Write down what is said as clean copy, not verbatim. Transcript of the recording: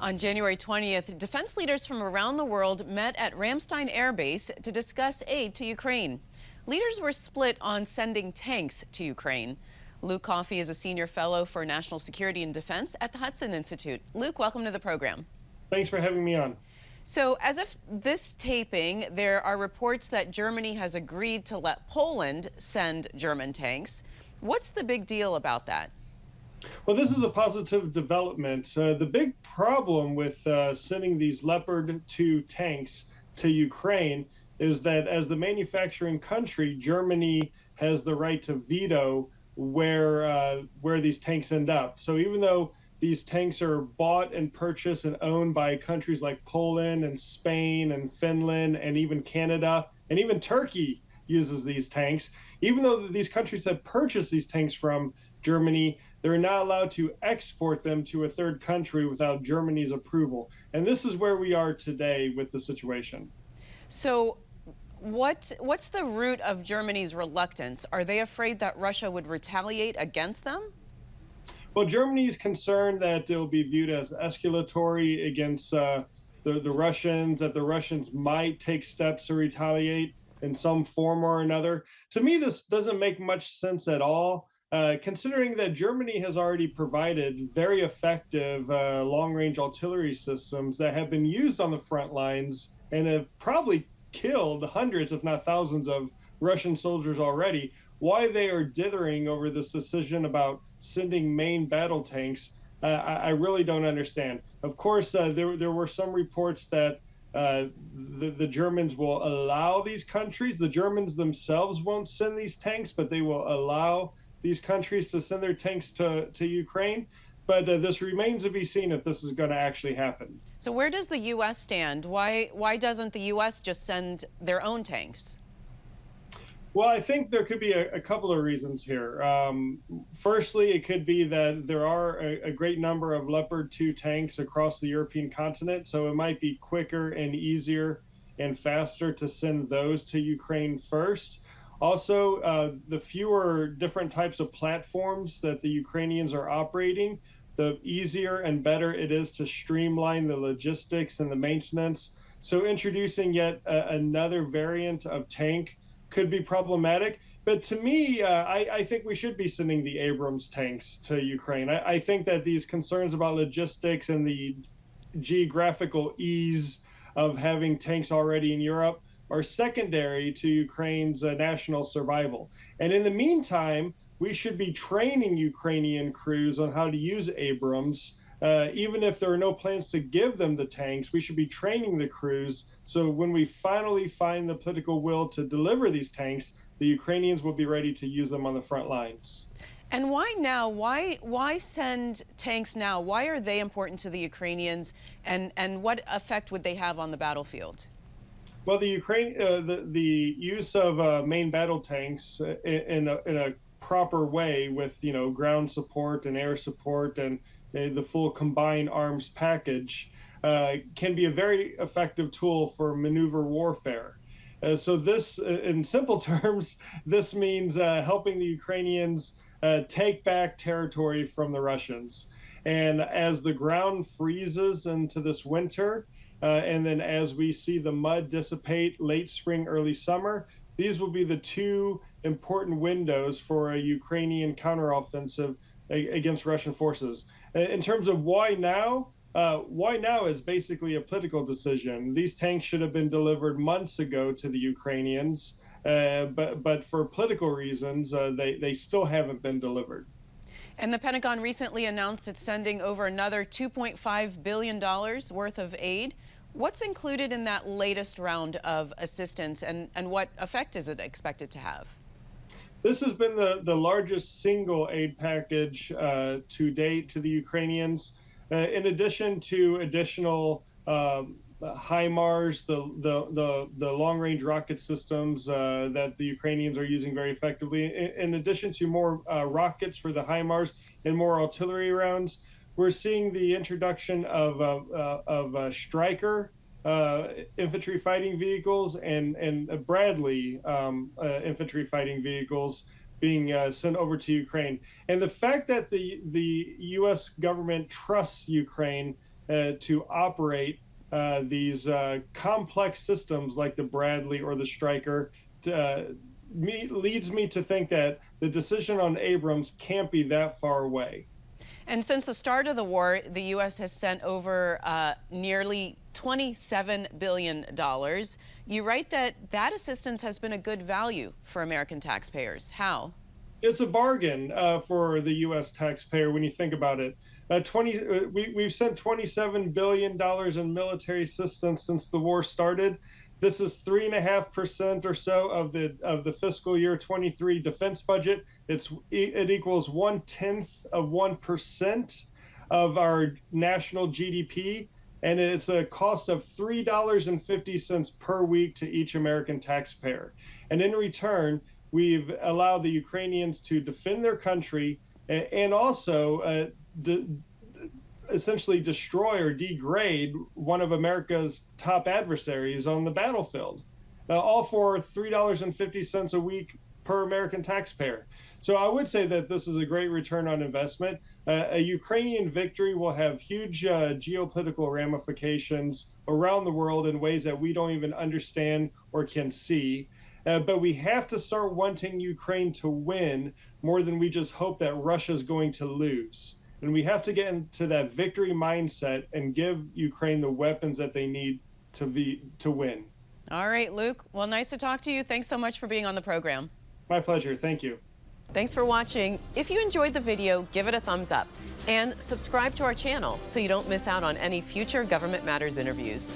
On January 20th, defense leaders from around the world met at Ramstein Air Base to discuss aid to Ukraine. Leaders were split on sending tanks to Ukraine. Luke Coffey is a senior fellow for national security and defense at the Hudson Institute. Luke, welcome to the program. Thanks for having me on. So, as of this taping, there are reports that Germany has agreed to let Poland send German tanks. What's the big deal about that? Well, this is a positive development. The big problem with sending these Leopard 2 tanks to Ukraine is that as the manufacturing country, Germany has the right to veto where these tanks end up. So even though these tanks are bought and purchased and owned by countries like Poland and Spain and Finland and even Canada and even Turkey uses these tanks, even though these countries have purchased these tanks from Germany, they're not allowed to export them to a third country without Germany's approval. And this is where we are today with the situation. So what's the root of Germany's reluctance? Are they afraid that Russia would retaliate against them? Well, Germany is concerned that it'll be viewed as escalatory against the Russians, that the Russians might take steps to retaliate in some form or another. To me, this doesn't make much sense at all. Considering that Germany has already provided very effective long-range artillery systems that have been used on the front lines and have probably killed hundreds, if not thousands, of Russian soldiers already, why they are dithering over this decision about sending main battle tanks, I really don't understand. Of course, there were some reports that the Germans will allow these countries, the Germans themselves won't send these tanks, but they will allow these countries to send their tanks to Ukraine. But this remains to be seen if this is going to actually happen. So where does the U.S. stand? Why doesn't the U.S. just send their own tanks? Well, I think there could be a couple of reasons here. Firstly, it could be that there are a great number of Leopard 2 tanks across the European continent, so it might be quicker and easier and faster to send those to Ukraine first. Also, the fewer different types of platforms that the Ukrainians are operating, the easier and better it is to streamline the logistics and the maintenance. So introducing yet another variant of tank could be problematic. But to me, I think we should be sending the Abrams tanks to Ukraine. I think that these concerns about logistics and the geographical ease of having tanks already in Europe are secondary to Ukraine's national survival. And in the meantime, we should be training Ukrainian crews on how to use Abrams. Even if there are no plans to give them the tanks, we should be training the crews so when we finally find the political will to deliver these tanks, the Ukrainians will be ready to use them on the front lines. And why now? Why send tanks now? Why are they important to the Ukrainians, and what effect would they have on the battlefield? Well, the use of main battle tanks in a proper way with ground support and air support and the full combined arms package can be a very effective tool for maneuver warfare. So this, in simple terms, this means helping the Ukrainians take back territory from the Russians. And as the ground freezes into this winter, and then as we see the mud dissipate late spring, early summer, these will be the two important windows for a Ukrainian counteroffensive against Russian forces. In terms of why now is basically a political decision. These tanks should have been delivered months ago to the Ukrainians, but for political reasons, they still haven't been delivered. And the Pentagon recently announced it's sending over another $2.5 billion worth of aid. What's included in that latest round of assistance, and what effect is it expected to have? This has been the largest single aid package to date to the Ukrainians. In addition to additional HIMARS, the long-range rocket systems that the Ukrainians are using very effectively, in addition to more rockets for the HIMARS and more artillery rounds, we're seeing the introduction of Stryker infantry fighting vehicles and Bradley infantry fighting vehicles being sent over to Ukraine. And the fact that the U.S. government trusts Ukraine to operate these complex systems like the Bradley or the Stryker. Leads me to think that the decision on Abrams can't be that far away. And since the start of the war, the U.S. has sent over nearly $27 billion. You write that that assistance has been a good value for American taxpayers. How? It's a bargain for the U.S. taxpayer when you think about it. We've sent $27 billion in military assistance since the war started. This is 3.5% or so of the fiscal year 23 defense budget. It equals 0.1% of our national GDP, and it's a cost of $3.50 per week to each American taxpayer. And in return, we've allowed the Ukrainians to defend their country and also essentially destroy or degrade one of America's top adversaries on the battlefield, all for $3.50 a week per American taxpayer. So I would say that this is a great return on investment. A Ukrainian victory will have huge geopolitical ramifications around the world in ways that we don't even understand or can see. But we have to start wanting Ukraine to win more than we just hope that Russia's going to lose. And we have to get into that victory mindset and give Ukraine the weapons that they need to win. All right, Luke. Well, nice to talk to you. Thanks so much for being on the program. My pleasure. Thank you. Thanks for watching. If you enjoyed the video, give it a thumbs up and subscribe to our channel so you don't miss out on any future Government Matters interviews.